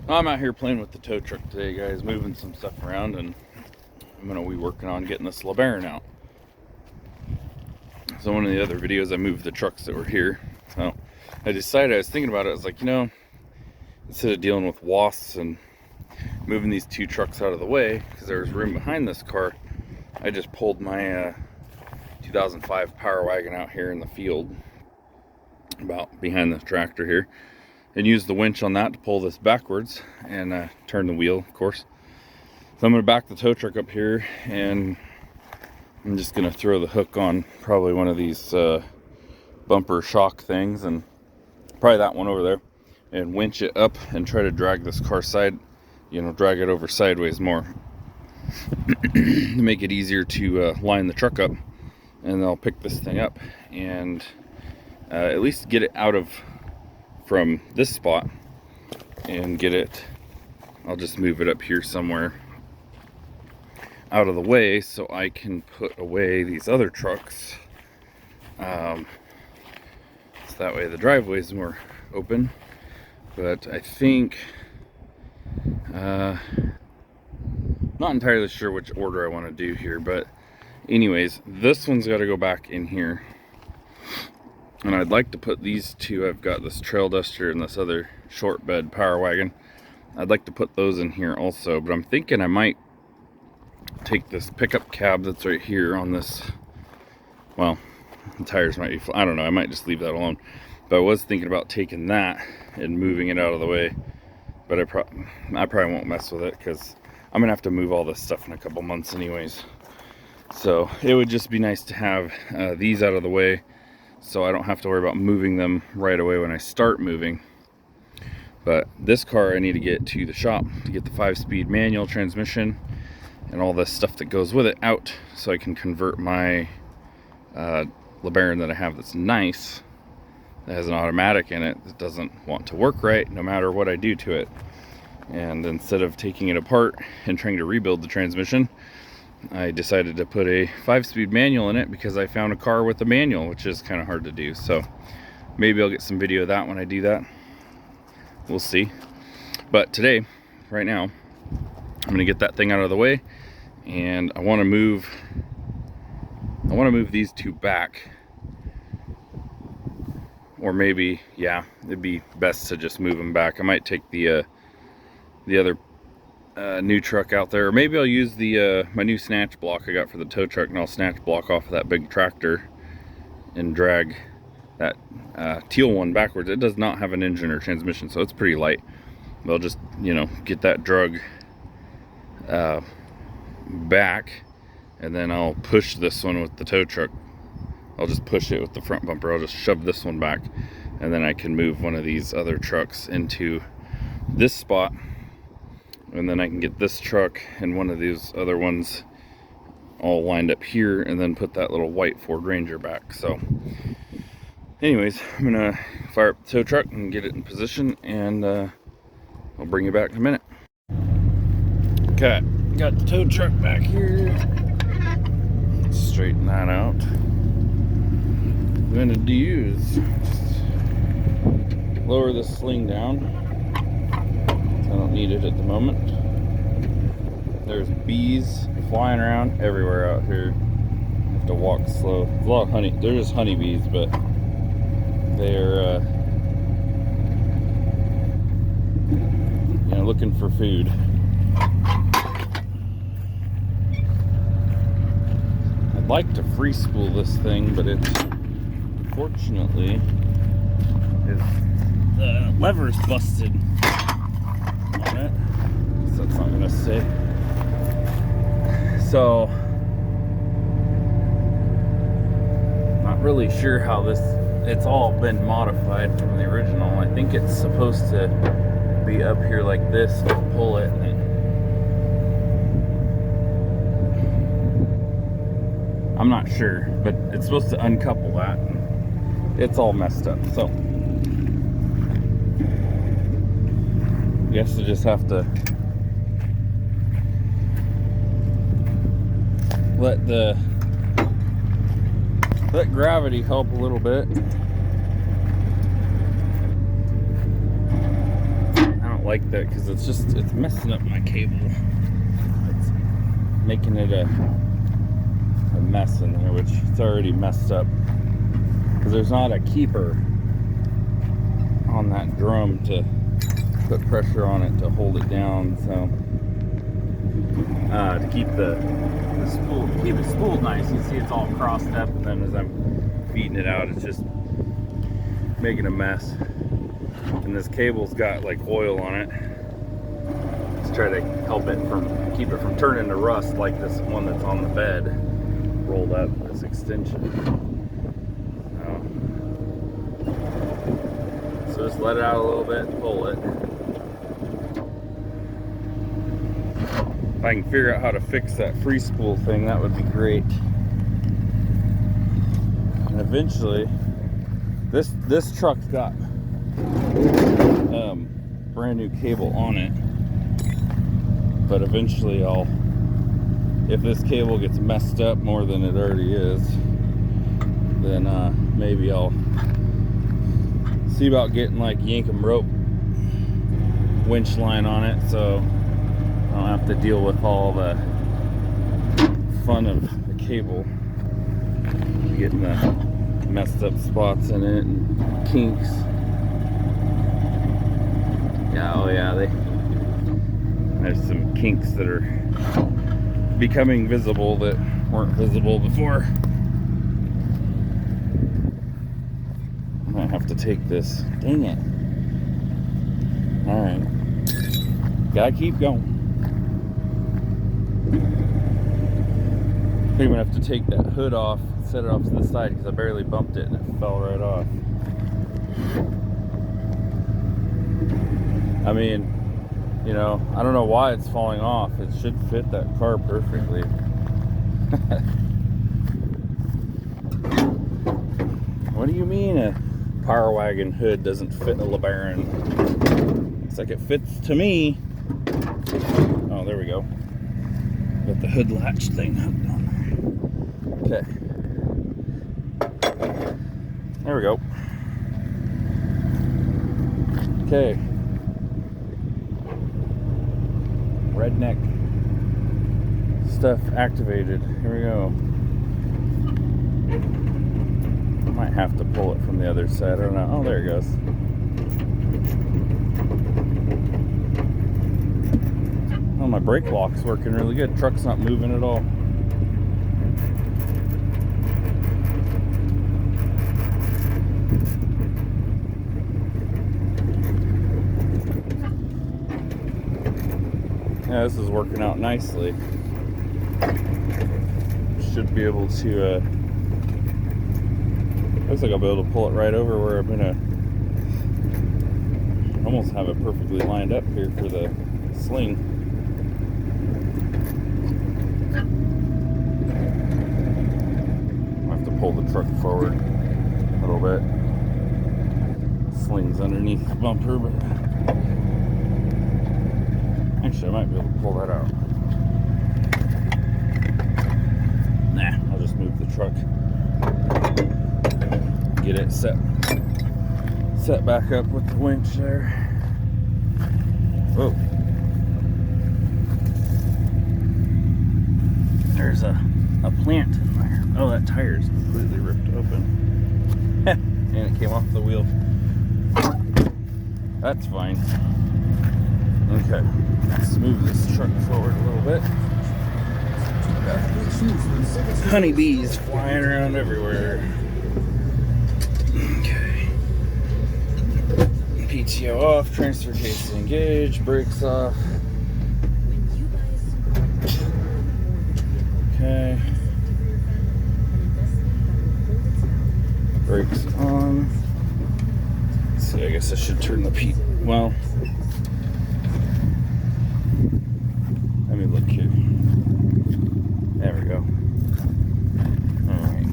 I'm out here playing with the tow truck today, guys, moving some stuff around, and I'm going to be working on getting this Lebaron out. So one of the other videos, I moved the trucks that were here. So I decided, I was thinking about it, I was like, you know, instead of dealing with wasps and moving these two trucks out of the way, because there was room behind this car, I just pulled my 2005 Power Wagon out here in the field, about behind the tractor here, and used the winch on that to pull this backwards and turn the wheel, of course. So I'm going to back the tow truck up here, and I'm just going to throw the hook on probably one of these bumper shock things, and probably that one over there, and winch it up and try to drag this car side, you know, drag it over sideways more to make it easier to line the truck up. And I'll pick this thing up and at least get it out of from this spot and get it, I'll just move it up here somewhere out of the way so I can put away these other trucks, so that way the driveway is more open. But I think not entirely sure which order I want to do here, but anyways, this one's got to go back in here, and I'd like to put these two. I've got this Trail Duster and this other short bed Power Wagon. I'd like to put those in here also, but I'm thinking I might take this pickup cab that's right here on this, well, the tires might be, I don't know, I might just leave that alone. But I was thinking about taking that and moving it out of the way, but I probably won't mess with it because I'm gonna have to move all this stuff in a couple months anyways. So it would just be nice to have these out of the way so I don't have to worry about moving them right away when I start moving. But this car I need to get to the shop to get the 5-speed manual transmission and all this stuff that goes with it out, so I can convert my Lebaron that I have that's nice, that has an automatic in it, that doesn't want to work right no matter what I do to it. And instead of taking it apart and trying to rebuild the transmission, I decided to put a 5-speed manual in it because I found a car with a manual, which is kind of hard to do. So maybe I'll get some video of that when I do that. We'll see. But today, right now, I'm gonna get that thing out of the way, and I want to move these two back, or maybe, yeah, it'd be best to just move them back. I might take the other new truck out there, or maybe I'll use the my new snatch block I got for the tow truck, and I'll snatch block off of that big tractor and drag that teal one backwards. It does not have an engine or transmission, so it's pretty light. But I'll just, you know, get that drug back, and then I'll push this one with the tow truck. I'll just push it with the front bumper. I'll just shove this one back, and then I can move one of these other trucks into this spot, and then I can get this truck and one of these other ones all lined up here, and then put that little white Ford Ranger back. So anyways, I'm gonna fire up the tow truck and get it in position, and I'll bring you back in a minute. Okay, got the tow truck back here. Let's straighten that out. I'm gonna use, lower the sling down. I don't need it at the moment. There's bees flying around everywhere out here. I have to walk slow. There's a lot of honey. They're just honeybees, but they're you know, looking for food. I'd like to free spool this thing, but it's, unfortunately, the lever's busted on it. So that's not gonna stay. So not really sure how this, it's all been modified from the original. I think it's supposed to be up here like this to pull it, and I'm not sure, but it's supposed to uncouple that. It's all messed up, so I guess I just have to let gravity help a little bit. I don't like that because it's messing up my cable. It's making it a mess in there, which it's already messed up because there's not a keeper on that drum to put pressure on it to hold it down. So to keep the spool, keep it spooled nice. You see it's all crossed up, and then as I'm feeding it out, it's just making a mess. And this cable's got like oil on it. Let's try to help it keep it from turning to rust like this one that's on the bed rolled up, this extension. So just let it out a little bit, pull it. If I can figure out how to fix that free spool thing, that would be great. And eventually, this truck's got brand new cable on it, but eventually if this cable gets messed up more than it already is, then maybe I'll see about getting like Yankum rope winch line on it, so I don't have to deal with all the fun of the cable, getting the messed up spots in it and kinks. Yeah, oh yeah, there's some kinks that are becoming visible that weren't visible before. I might have to take this. Dang it. Alright. Gotta keep going. I think I'm gonna have to take that hood off, set it off to the side because I barely bumped it and it fell right off. I mean, you know, I don't know why it's falling off. It should fit that car perfectly. What do you mean a Power Wagon hood doesn't fit a LeBaron? Looks like it fits to me. Oh, there we go. Got the hood latch thing hooked on there. Okay. There we go. Okay. Redneck stuff activated. Here we go. Might have to pull it from the other side. I don't know. Oh, there it goes. Oh, my brake lock's working really good. Truck's not moving at all. Yeah, this is working out nicely. Should be able to, looks like I'll be able to pull it right over where I'm gonna almost have it perfectly lined up here for the sling. I'll have to pull the truck forward a little bit. Sling's underneath the bumper, but actually, I might be able to pull that out. Nah, I'll just move the truck. Get it set back up with the winch there. Whoa. There's a plant in there. Oh, that tire's completely ripped open. And it came off the wheel. That's fine. Okay. Let's move this truck forward a little bit. Honeybees flying around everywhere. Okay. PTO off, transfer case engaged, brakes off. Okay. Brakes on. Let's see, I guess I should turn the well. Let me look here. There we go. Alright.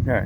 Okay.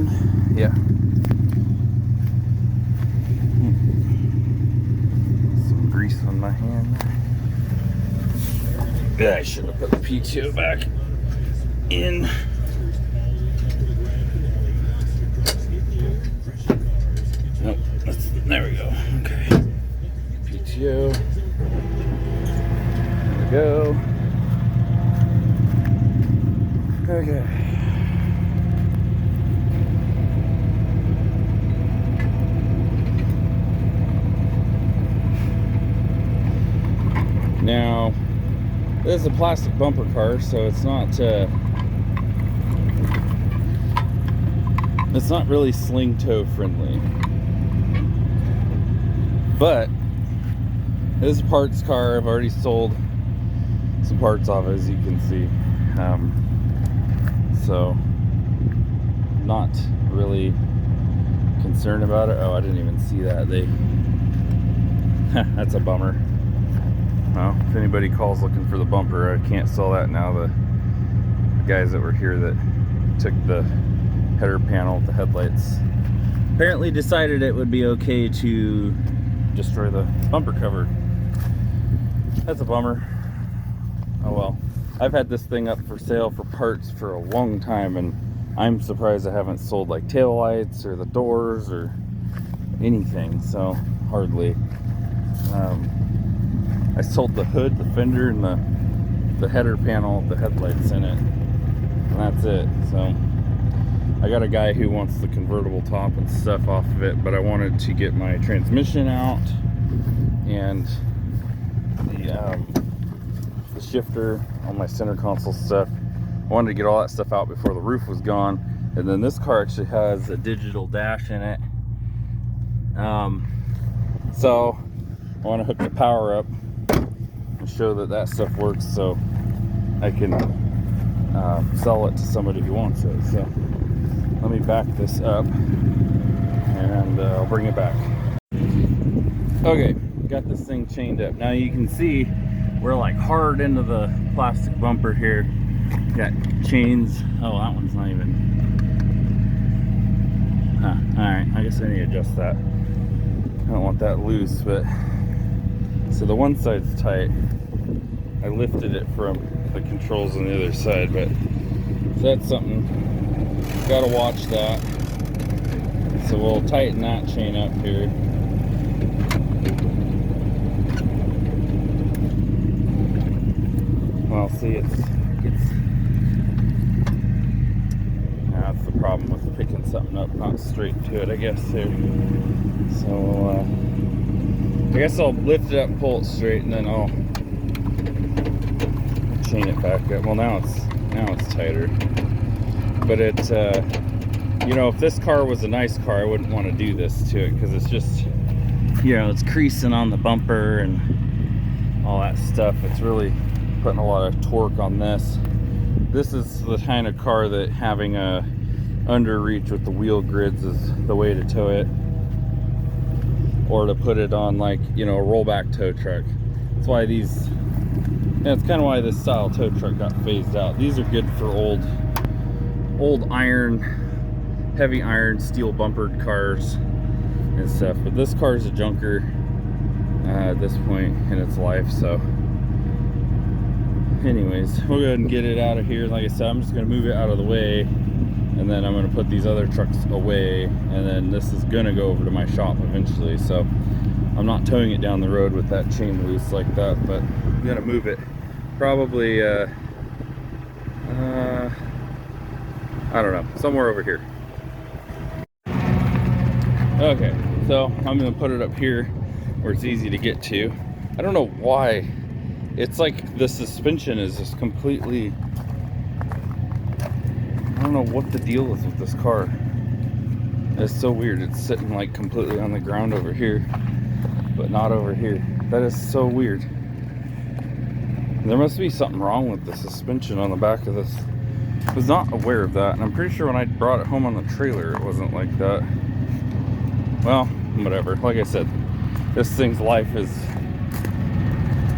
down. Yeah. Some grease on my hand. Yeah, I should have put the PTO back in. Nope, there we go. Okay. PTO. There we go. Okay. Now, this is a plastic bumper car, so it's not really sling toe friendly. But this is a parts car. I've already sold some parts off, as you can see. So not really concerned about it. Oh, I didn't even see that. That's a bummer. Well, if anybody calls looking for the bumper, I can't sell that now. The guys that were here that took the header panel with the headlights apparently decided it would be okay to destroy the bumper cover. That's a bummer. Oh well. I've had this thing up for sale for parts for a long time, and I'm surprised I haven't sold like tail lights or the doors or anything. So hardly. I sold the hood, the fender, and the header panel, the headlights in it, and that's it. So I got a guy who wants the convertible top and stuff off of it, but I wanted to get my transmission out and the shifter on my center console stuff. I wanted to get all that stuff out before the roof was gone. And then this car actually has a digital dash in it, so I want to hook the power up and show that stuff works, so I can sell it to somebody who wants it. So let me back this up and I'll bring it back. Okay, got this thing chained up. Now you can see we're like hard into the plastic bumper here. Got chains. Oh, that one's not even. Alright, I guess I need to adjust that. I don't want that loose, but so the one side's tight. I lifted it from the controls on the other side, but that's something. Gotta watch that. So we'll tighten that chain up here. Well, see, that's the problem with picking something up not straight to it, I guess, here. So I guess I'll lift it up and pull it straight, and then I'll chain it back up. Well, now it's tighter. But you know, if this car was a nice car, I wouldn't want to do this to it, because it's just, you know, it's creasing on the bumper and all that stuff. It's really putting a lot of torque on this. This is the kind of car that having a underreach with the wheel grids is the way to tow it, or to put it on, like, you know, a rollback tow truck. That's why these, that's kind of why this style tow truck got phased out. These are good for old iron, heavy iron, steel bumpered cars and stuff. But this car is a junker at this point in its life. So anyways, we'll go ahead and get it out of here. Like I said, I'm just going to move it out of the way, and then I'm going to put these other trucks away, and then this is going to go over to my shop eventually. So I'm not towing it down the road with that chain loose like that, but I'm going to move it probably I don't know, somewhere over here. Okay, so I'm going to put it up here where it's easy to get to. I don't know why. It's like the suspension is just completely, I don't know what the deal is with this car. It's so weird. It's sitting like completely on the ground over here, but not over here. That is so weird. There must be something wrong with the suspension on the back of this. I was not aware of that, and I'm pretty sure when I brought it home on the trailer it wasn't like that. Well, whatever. Like I said, this thing's life is,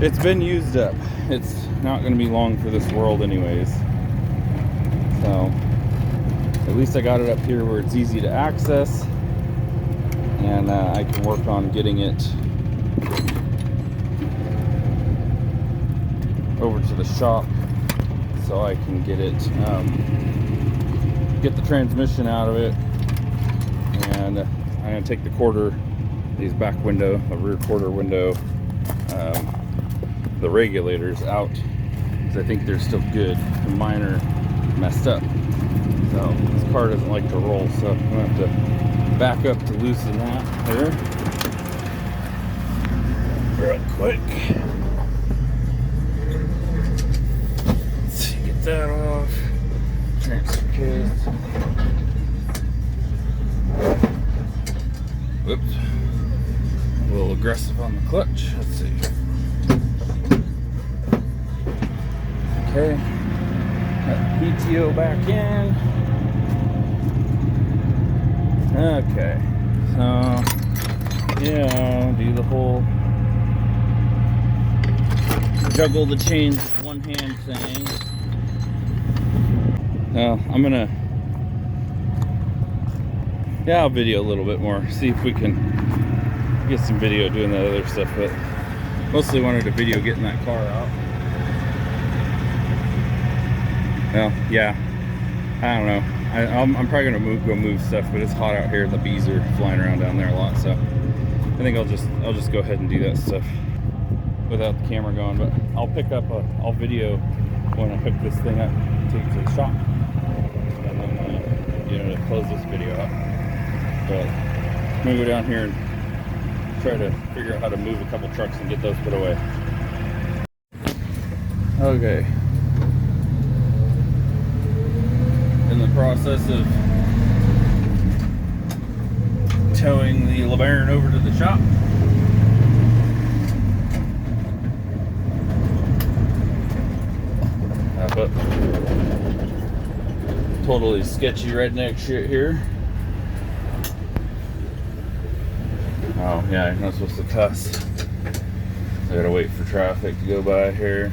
it's been used up. It's not going to be long for this world anyways. So at least I got it up here where it's easy to access, and I can work on getting it over to the shop so I can get it, get the transmission out of it. And I'm gonna take the these back window, the rear quarter window, the regulators out, because I think they're still good. The mine are messed up. So this car doesn't like to roll, so I'm gonna have to back up to loosen that here real quick. Let's see, get that off. Transfer case. Whoops. A little aggressive on the clutch. Let's see. Okay. Got the PTO back in. Okay. So, yeah, do the whole juggle the chains with one hand thing. I'm gonna, I'll video a little bit more, see if we can get some video doing that other stuff, but mostly wanted to video getting that car out. Well, yeah, I don't know. I'm probably gonna go move stuff, but it's hot out here and the bees are flying around down there a lot, so I think I'll just go ahead and do that stuff without the camera going. But I'll I'll video when I hook this thing up, take it to the shop, and then to close this video up. But I'm gonna go down here and try to figure out how to move a couple trucks and get those put away. Okay. In the process of towing the Lebaron over to the shop. But totally sketchy redneck shit here. Oh yeah, I'm not supposed to cuss. I gotta wait for traffic to go by here.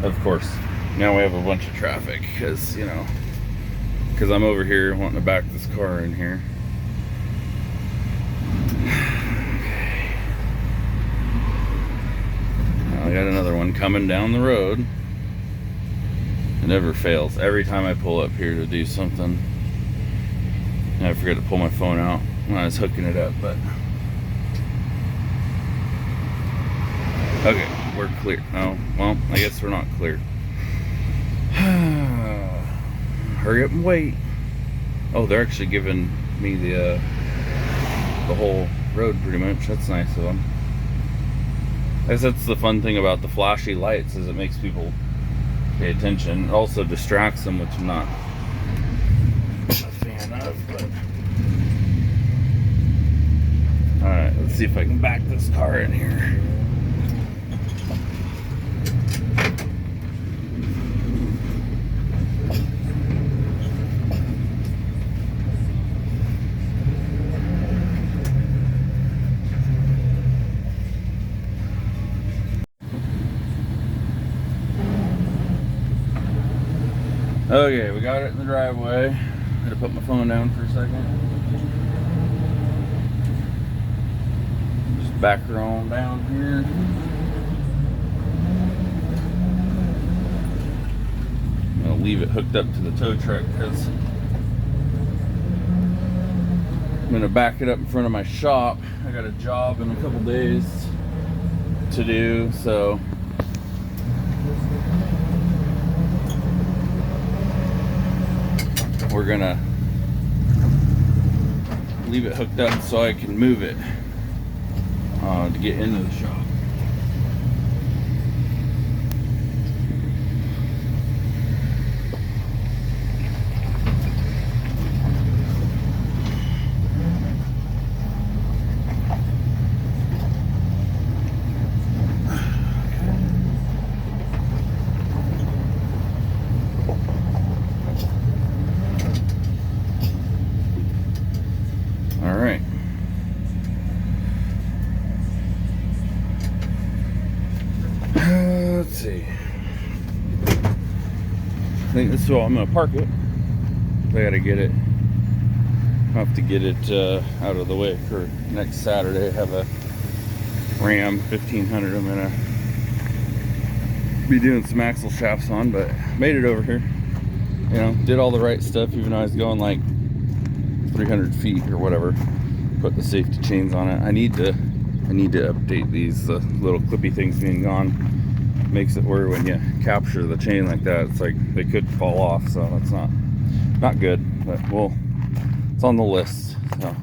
Of course, now we have a bunch of traffic because I'm over here wanting to back this car in here. I got another one coming down the road. It never fails. Every time I pull up here to do something, and I forget to pull my phone out when I was hooking it up, but okay, we're clear. Oh, well, I guess we're not clear. Hurry up and wait. Oh, they're actually giving me the whole road pretty much. That's nice of them. I guess that's the fun thing about the flashy lights, is it makes people pay attention. It also distracts them, which I'm not a fan of. But alright, let's see if I can back this car in here. Okay, we got it in the driveway. I had to put my phone down for a second. Just back her on down here. I'm gonna leave it hooked up to the tow truck because I'm gonna back it up in front of my shop. I got a job in a couple days to do, so we're gonna leave it hooked up so I can move it to get into the shop. I think this is where I'm gonna park it. I gotta get it. I'll have to get it out of the way for next Saturday. I have a Ram 1500 I'm gonna be doing some axle shafts on, but made it over here. You know, did all the right stuff, even though I was going like 300 feet or whatever. Put the safety chains on it. I need to update these little clippy things being gone. Makes it where when you capture the chain like that, it's like they could fall off, so that's not good. But it's on the list. So,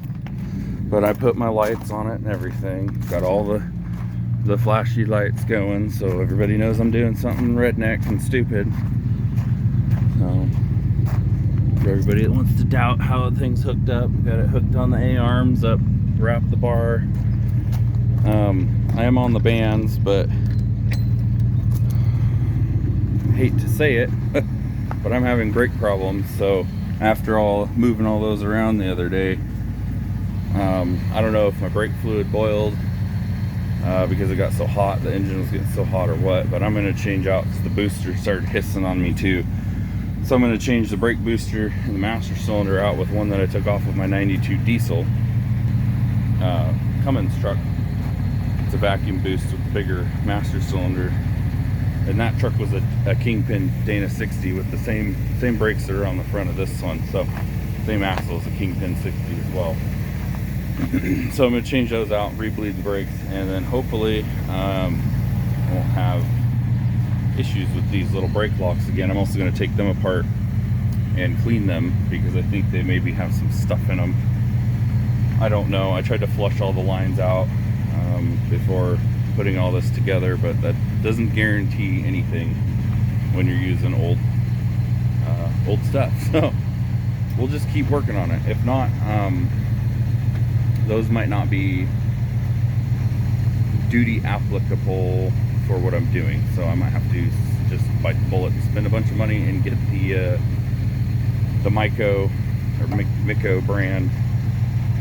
but I put my lights on it and everything. Got all the flashy lights going, so everybody knows I'm doing something redneck and stupid. So for everybody that wants to doubt how things hooked up, got it hooked on the A-arms up, wrapped the bar. I am on the bands, but I hate to say it, but I'm having brake problems. So after moving all those around the other day, I don't know if my brake fluid boiled because it got so hot, the engine was getting so hot or what, but I'm going to change out because the booster started hissing on me too. So I'm going to change the brake booster and the master cylinder out with one that I took off of my 92 diesel Cummins truck. It's a vacuum boost with the bigger master cylinder, and that truck was a Kingpin Dana 60 with the same brakes that are on the front of this one, so same axle as a Kingpin 60 as well. So I'm going to change those out, rebleed the brakes, and then hopefully won't have issues with these little brake locks again. I'm also going to take them apart and clean them because I think they maybe have some stuff in them. I don't know. I tried to flush all the lines out before putting all this together, but that doesn't guarantee anything when you're using old stuff. So we'll just keep working on it. If not, those might not be duty applicable for what I'm doing, so I might have to just bite the bullet and spend a bunch of money and get the Myco or Mico brand,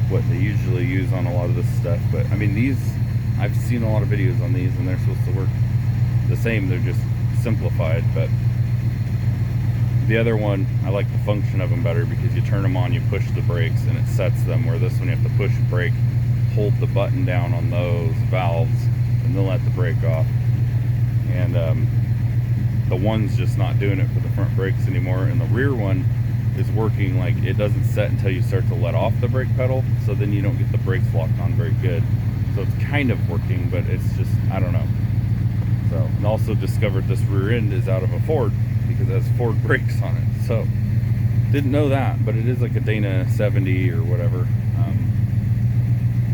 what they usually use on a lot of this stuff. But I mean, these, I've seen a lot of videos on these and they're supposed to work the same, they're just simplified. But the other one, I like the function of them better because you turn them on, you push the brakes and it sets them, where this one you have to push brake, hold the button down on those valves, and then let the brake off. And the one's just not doing it for the front brakes anymore, and the rear one is working. Like, it doesn't set until you start to let off the brake pedal, so then you don't get the brakes locked on very good. So it's kind of working, but it's just, I don't know. So, and also discovered this rear end is out of a Ford because it has Ford brakes on it. So didn't know that, but it is like a Dana 70 or whatever.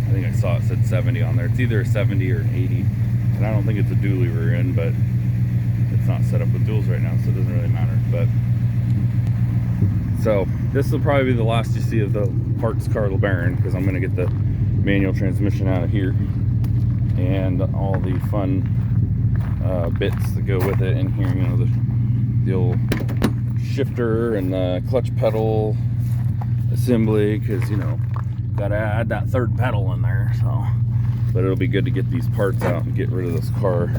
I think I saw it said 70 on there. It's either a 70 or an 80, and I don't think it's a dually rear end, but it's not set up with duals right now, so it doesn't really matter. But so this will probably be the last you see of the parts car Lebaron, because I'm going to get the manual transmission out of here and all the fun bits that go with it in here. You know, the old shifter and the clutch pedal assembly, because, you know, gotta add that third pedal in there. So, but it'll be good to get these parts out and get rid of this car.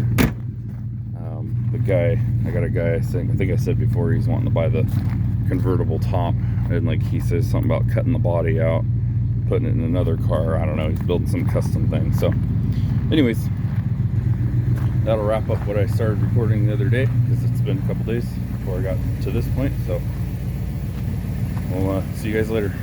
I got a guy, I think I said before, he's wanting to buy the convertible top, and like he says something about cutting the body out, putting it in another car. I don't know, he's building some custom thing. So anyways, that'll wrap up what I started recording the other day, because it's been a couple days before I got to this point. So we'll see you guys later.